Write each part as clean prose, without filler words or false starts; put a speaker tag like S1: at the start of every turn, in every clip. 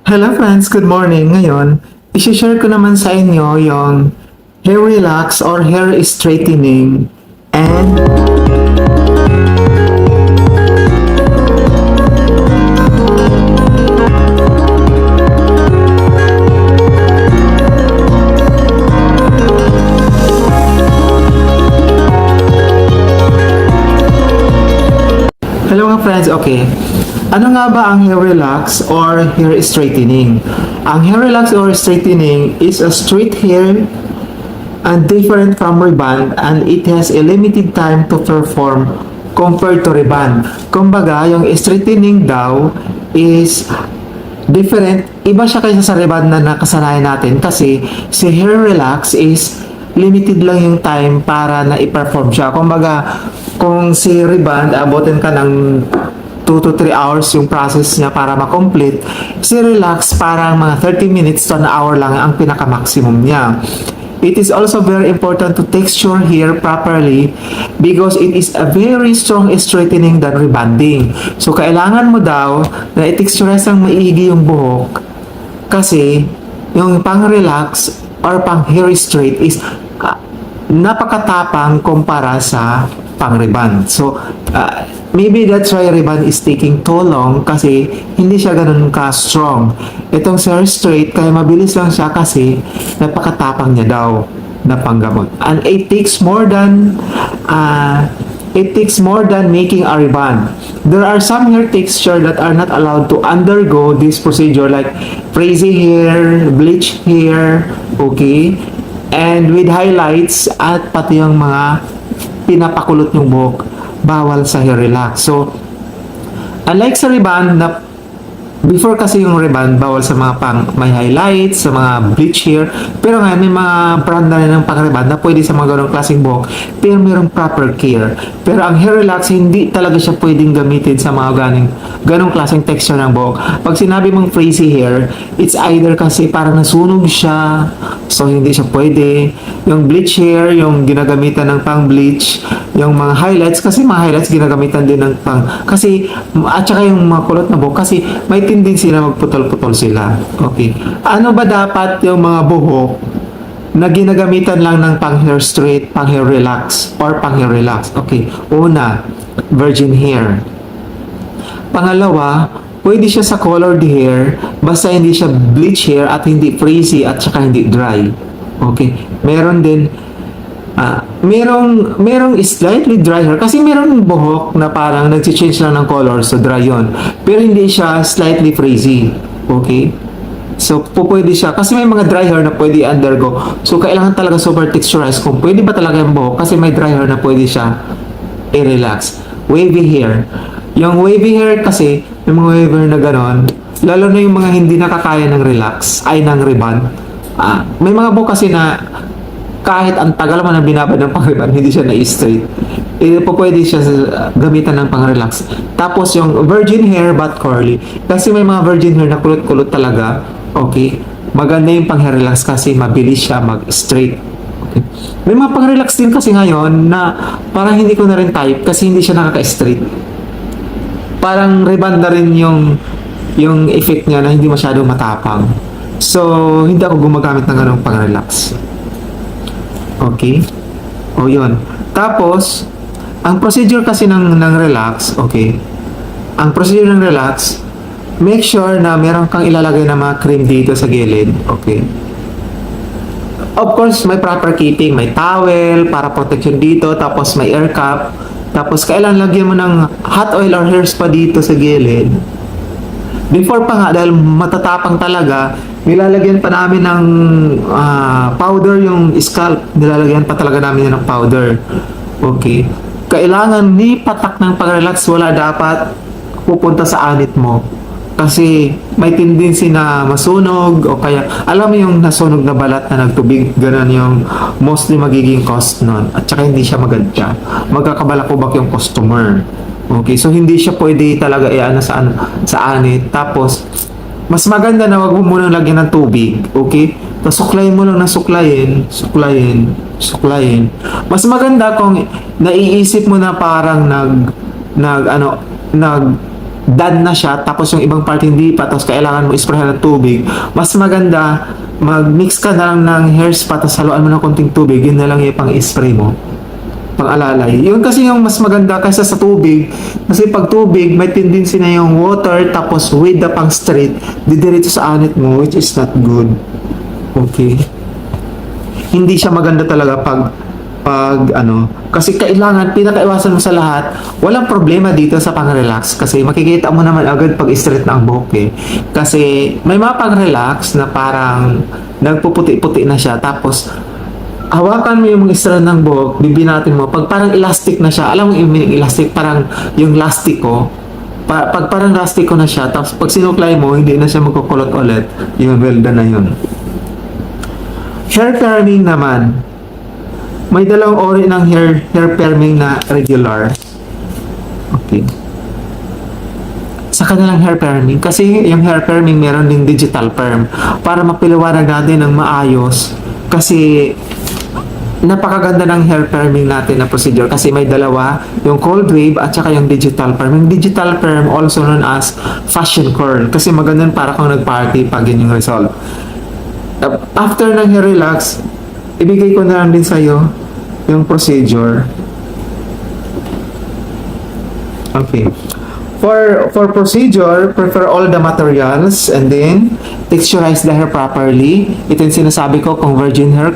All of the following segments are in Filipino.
S1: Hello friends, good morning. Ngayon, i-share ko naman sa inyo yung hair relax or hair straightening and hello mga friends, okay. Ano nga ba ang hair relax or hair straightening? Ang hair relax or straightening is a straight hair and different from rebond and it has a limited time to perform compared to rebond. Kumbaga, yung straightening daw is different. Iba siya kaysa sa rebond na nakasanayan natin kasi si hair relax is limited lang yung time para na i-perform siya. Kumbaga, kung si rebond, abutin ka ng 2 to 3 hours yung process niya para ma-complete. Si relax, parang mga 30 minutes to an hour lang ang pinaka-maximum niya. It is also very important to texture hair properly because it is a very strong straightening than rebonding. So, kailangan mo daw na i-texturize ang maigi yung buhok kasi yung pang-relax or pang-hair straight is napakatapang kumpara sa pang-rebond. So, maybe that's why rebond is taking too long kasi hindi siya ganun ka-strong. Itong hair straight, kaya mabilis lang siya kasi napakatapang niya daw na panggamot. And it takes more than making a rebond. There are some hair texture that are not allowed to undergo this procedure like frizzy hair, bleach hair, okay? And with highlights at pati yung mga pinapakulot yung buhok, bawal sa hair relax. So, unlike sa rebond na before kasi yung rebond, bawal sa mga pang may highlights, sa mga bleach hair. Pero ngayon, may mga brand na rin ng pang-rebond na pwede sa mga ganong klaseng buhok, pero mayroong proper care. Pero ang hair relax, hindi talaga siya pwedeng gamitin sa mga ganong klaseng texture ng buhok. Pag sinabi mong frizzy hair, it's either kasi parang nasunog siya, so hindi siya pwede. Yung bleach hair, yung ginagamitan ng pang-bleach, yung mga highlights, kasi mga highlights ginagamitan din ng kasi, at saka yung mga kulot na buhok, kasi may tendency na magputol-putol sila. Okay. Ano ba dapat yung mga buhok na ginagamitan lang ng pang-hair straight, pang-hair relax, or pang-hair relax? Okay. Una, virgin hair. Pangalawa, pwede siya sa colored hair, basta hindi siya bleach hair at hindi frizzy at saka hindi dry. Okay. Meron din merong slightly dry hair kasi merong buhok na parang nag-change lang ng color, so dry yon. Pero hindi siya slightly frizzy. Okay? So, pwede siya. Kasi may mga dry hair na pwede undergo. So, kailangan talaga super texturized kung pwede ba talaga yung buhok kasi may dry hair na pwede siya i-relax. Wavy hair. Yung wavy hair kasi, yung mga wavy hair na ganon, lalo na yung mga hindi nakakaya ng relax, ay ng rebond. May mga buhok kasi na kahit ang tagal mo na binabad ng pang-rebond, hindi siya na-straight. Pwede siya gamitan ng pang-relax. Tapos yung virgin hair but curly. Kasi may mga virgin hair na kulot-kulot talaga. Okay? Maganda yung pang-hair relax kasi mabilis siya mag-straight. Okay? May mga pang-relax din kasi ngayon na parang hindi ko na rin type kasi hindi siya nakaka-straight. Parang rebond na rin yung effect niya na hindi masyado matapang. So, hindi ako gumagamit ng ganong pang-relax. Okay? O yun. Tapos, ang procedure kasi ng relax, okay? Ang procedure ng relax, make sure na meron kang ilalagay na mga cream dito sa gilid, okay? Of course, may proper keeping, may towel para protection dito, tapos may air cap, tapos kailan lagyan mo ng hot oil or hair spa dito sa gilid. Before pa nga, dahil matatapang talaga, nilalagyan pa namin ng powder yung scalp. Nilalagyan pa talaga namin ng powder. Okay. Kailangan ni patak ng pag-relax, wala dapat pupunta sa anit mo. Kasi may tendency na masunog o kaya, alam mo yung nasunog na balat na nagtubig, ganun yung mostly magiging cost nun. At saka hindi siya maganda. Magkakabalakubak yung customer. Okay, so hindi siya pwede talaga sa anit. Tapos, mas maganda na wag mo munang lagyan ng tubig. Okay? Tapos suklayin mo lang na suklayin. Mas maganda kung naiisip mo na parang done na siya, tapos yung ibang part hindi pa, tapos kailangan mo isprayan ng tubig, mas maganda, mag-mix ka na lang ng hair spa, tapos haluan mo ng konting tubig, yun na lang yung pang-spray mo. Pang-alalay. Yun kasi yung mas maganda kaysa sa tubig. Kasi pag tubig, may tendency na yung water, tapos with the pang straight, didiretso sa anit mo, which is not good. Okay. Hindi siya maganda talaga pag ano, kasi kailangan, pinakaiwasan mo sa lahat, walang problema dito sa pang-relax kasi makikita mo naman agad pag straight na ang buhok eh. Kasi may mga pang-relax na parang nagpuputi-puti na siya, tapos hawakan mo yung mga strand ng buhok, bibinatin mo, pag parang elastic na siya, alam mo yung meaning elastic, parang yung lastiko, pag parang lastiko na siya, tapos pag sinuklay mo, hindi na siya magkukulot ulit, yun, well done na yun. Hair curling naman, may dalawang ori ng hair perming na regular. Okay. Sa kanilang hair perming, kasi yung hair perming meron ding digital perm para mapiliwanag natin ng maayos, kasi napakaganda ng hair perming natin na procedure kasi may dalawa, yung cold wave at saka yung digital perm. Yung digital perm also known as fashion curl kasi maganda para kung nag-party pag yun yung result. After ng hair relax, ibigay ko na lang din sa'yo yung procedure. Okay. For procedure, prepare all the materials and then texturize the hair properly. Ito yung sinasabi ko kung virgin hair,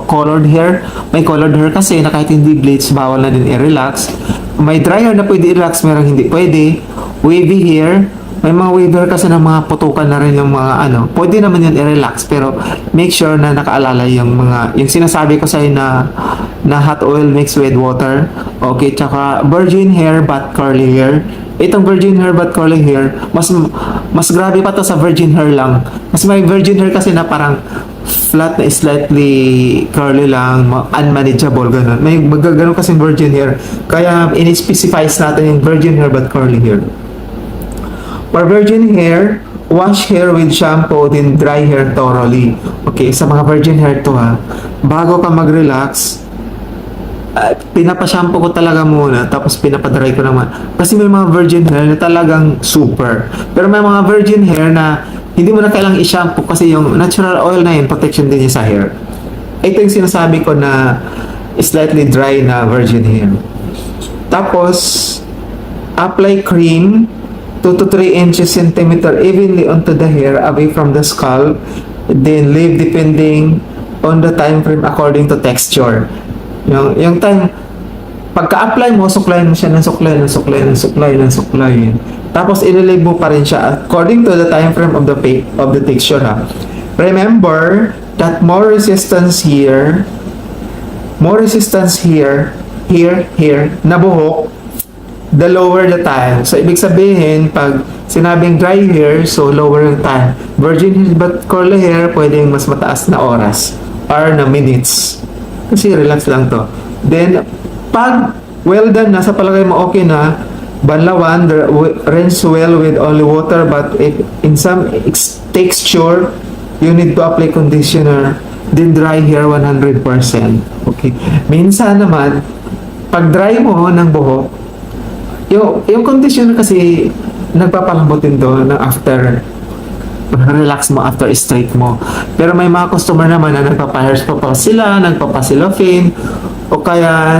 S1: colored hair. May colored hair kasi na kahit hindi bleach, bawal na din i-relax. May dry hair na pwede i-relax, merong hindi pwede. Wavy hair, may mga wavy hair kasi ng mga putukan na rin yung mga ano. Pwede naman yun i-relax pero make sure na nakaalala yung mga, yung sinasabi ko sa'yo na hot oil mixed with water. Okay, tsaka virgin hair but curly hair. Itong virgin hair but curly hair, mas grabe pa to sa virgin hair lang. Kasi may virgin hair kasi na parang flat na slightly curly lang, unmanageable, ganun. May magagano kasi virgin hair. Kaya in-specifies natin yung virgin hair but curly hair. For virgin hair, wash hair with shampoo, then dry hair thoroughly. Okay, sa mga virgin hair to ha. Bago ka mag-relax, pinapa-shampoo ko talaga muna, tapos pinapa-dry ko naman. Kasi may mga virgin hair na talagang super. Pero may mga virgin hair na hindi mo na kailangang i-shampoo kasi yung natural oil na yun, protection din niya sa hair. Ito yung sinasabi ko na slightly dry na virgin hair. Tapos, apply cream 2 to 3 inches centimeter evenly onto the hair away from the scalp. Then leave depending on the time frame according to texture. Yung time, pagka-apply mo, suklayin mo siya ng suklayin. Tapos, ililive mo pa rin siya according to the time frame of the texture, ha. Remember that more resistance here, na buhok, the lower the time. So, ibig sabihin, pag sinabing dry hair, so lower yung time. Virgin hair but curly hair, pwedeng mas mataas na oras or na minutes. Kasi relax lang to. Then, pag well done na, sa palagay mo okay na, banlawan, rinse well with only water, but if in some texture, you need to apply conditioner, then dry hair 100%. Okay. Minsan naman, pag dry mo ng buhok, yung conditioner kasi, nagpapalambutin to ng after relax mo after straight mo. Pero may mga customer naman na nagpapa-hairs pa sila, nagpapa-silofin, o kaya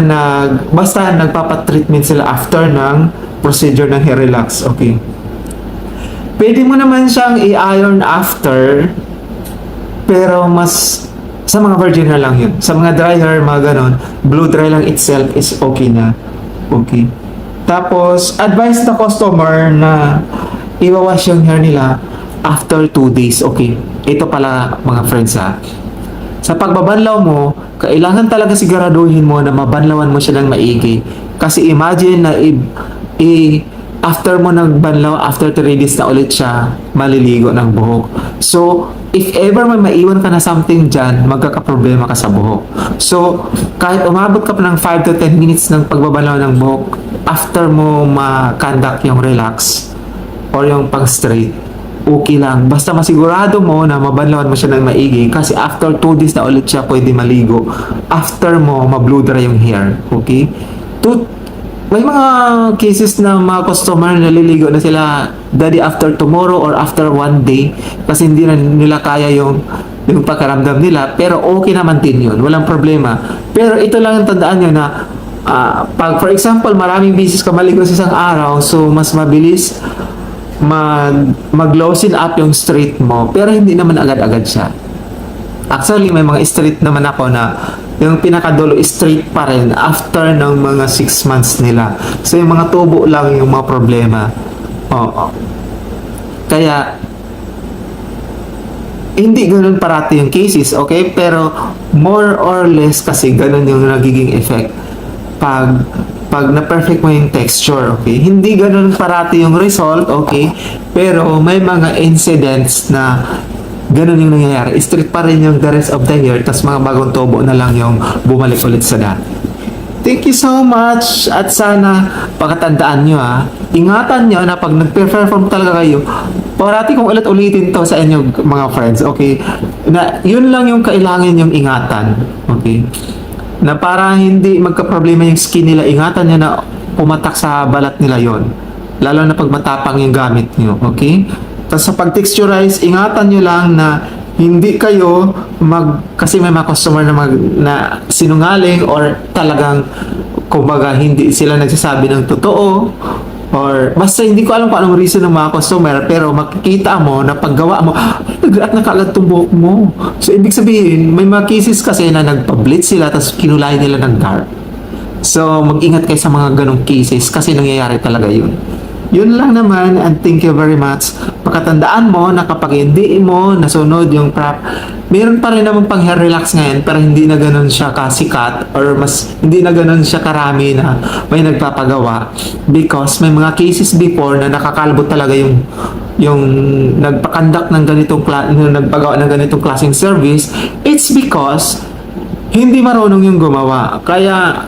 S1: basta nagpapa-treatment sila after ng procedure ng hair relax. Okay. Pwede mo naman siyang i-iron after, pero mas sa mga virgin hair lang yun. Sa mga dry hair, mga ganon, blow dry lang itself is okay na. Okay. Tapos, advise the customer na i-wash yung hair nila after 2 days. Okay. Ito pala mga friends ha. Sa pagbabanlaw mo, kailangan talaga siguraduhin mo na mabanlawan mo siya ng maigi. Kasi imagine na after mo nagbanlaw, after 3 days na ulit siya maliligo ng buhok. So, if ever may maiwan ka na something dyan, magkakaproblema ka sa buhok. So, kahit umabot ka pa ng 5 to 10 minutes ng pagbabanlaw ng buhok, after mo ma-conduct yung relax or yung pang-straight, okay lang. Basta masigurado mo na mabanlawan mo siya ng maigi kasi after 2 days na ulit siya pwede maligo. After mo, ma-blow dry yung hair. Okay? may mga cases na mga customer naliligo na sila daddy after tomorrow or after one day kasi hindi na nila kaya yung pagkaramdam nila, pero okay naman din yun, walang problema. Pero ito lang ang tandaan nyo na pag for example maraming beses ka maligo sa isang araw, so mas mabilis mag-loosen up yung straight mo, pero hindi naman agad-agad siya. Actually, may mga straight naman ako na yung pinakadulo straight pa rin after ng mga 6 months nila. So, yung mga tubo lang yung mga problema. Oo. Kaya, hindi ganun parati yung cases, okay? Pero, more or less kasi ganun yung nagiging effect pag na-perfect mo yung texture, okay? Hindi ganun parati yung result, okay? Pero, may mga incidents na ganun yung nangyayari. Straight pa rin yung the rest of the year, tas mga bagong tubo na lang yung bumalik ulit sa dati. Thank you so much at sana pagkatandaan nyo ingatan nyo na pag nag-perform talaga kayo, parati kong ulit-ulitin to sa inyo mga friends, okay? Na yun lang yung kailangan yung ingatan, okay? Na para hindi magka-problema yung skin nila, ingatan nyo na pumatak sa balat nila yon, lalo na pag matapang yung gamit nyo, okay? Tapos sa pag-texturize, ingatan nyo lang na hindi kayo kasi may mga customer na sinungaling or talagang kumbaga hindi sila nagsasabi ng totoo or basta hindi ko alam kung anong reason ng mga customer, pero makikita mo na paggawa mo, nag-react na kaagad tong buhok mo. So ibig sabihin, may mga cases kasi na nagpa-bleach sila tapos kinulay nila ng dark. So mag-ingat kayo sa mga ganong cases kasi nangyayari talaga yun. Yun lang naman, and thank you very much. Pagkatandaan mo na kapag hindi mo nasunod yung prep, meron pa rin naman pang hair relax ngayon, pero hindi na ganun siya kasikat or mas hindi na ganun siya karami na may nagpapagawa, because may mga cases before na nakakalbo talaga yung nagpakandak ng nagpagawa ng ganitong klaseng service. It's because hindi marunong yung gumawa, kaya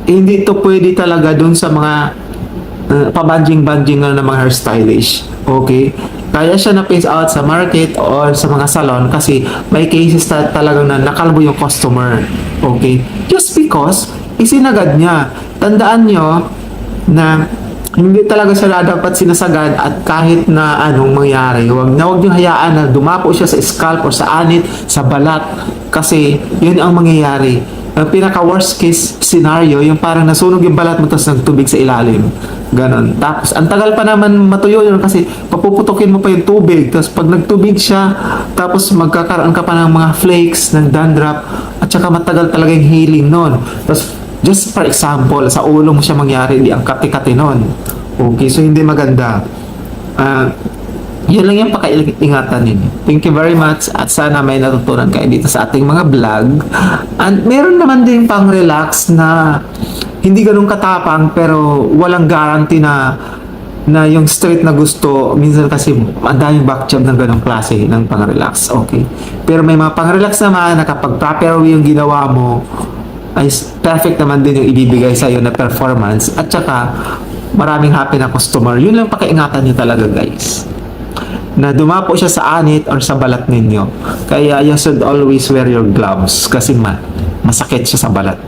S1: hindi to pwede talaga dun sa mga pabanjing-banjing ng mga hairstylish. Okay? Kaya siya na-phase out sa market or sa mga salon kasi may cases talagang na nakalbo yung customer. Okay? Just because isinagad niya. Tandaan nyo na hindi talaga siya dapat sinasagad, at kahit na anong mangyari, huwag niyong hayaan na dumapo siya sa scalp or sa anit, sa balat, kasi yun ang mangyayari. Ang pinaka worst case scenario, yung parang nasunog yung balat mo tapos nagtubig sa ilalim. Ganon. Tapos, ang tagal pa naman matuyo yun kasi papuputukin mo pa yung tubig. Tapos, pag nagtubig siya, tapos magkakaroon ka pa ng mga flakes, ng dandruff, at saka matagal talaga yung healing nun. Tapos, just for example, sa ulo mo siya mangyari, di ang kati-kati nun. Okay, so hindi maganda. Yun lang yung pakaingatan ninyo. Thank you very much at sana may natutunan kayo dito sa ating mga vlog. And meron naman din pang relax na hindi ganun katapang pero walang guarantee na yung straight na gusto. Minsan kasi ang daming back job ng ganung klase ng pang-relax. Okay. Pero may mga pang-relax naman na kapag proper way yung ginawa mo, ay perfect naman din yung ibibigay sa iyo na performance, at saka maraming happy na customer. Yun lang pakaingatan niyo talaga, guys, na dumapo siya sa anit or sa balat ninyo. Kaya you should always wear your gloves kasi masakit siya sa balat.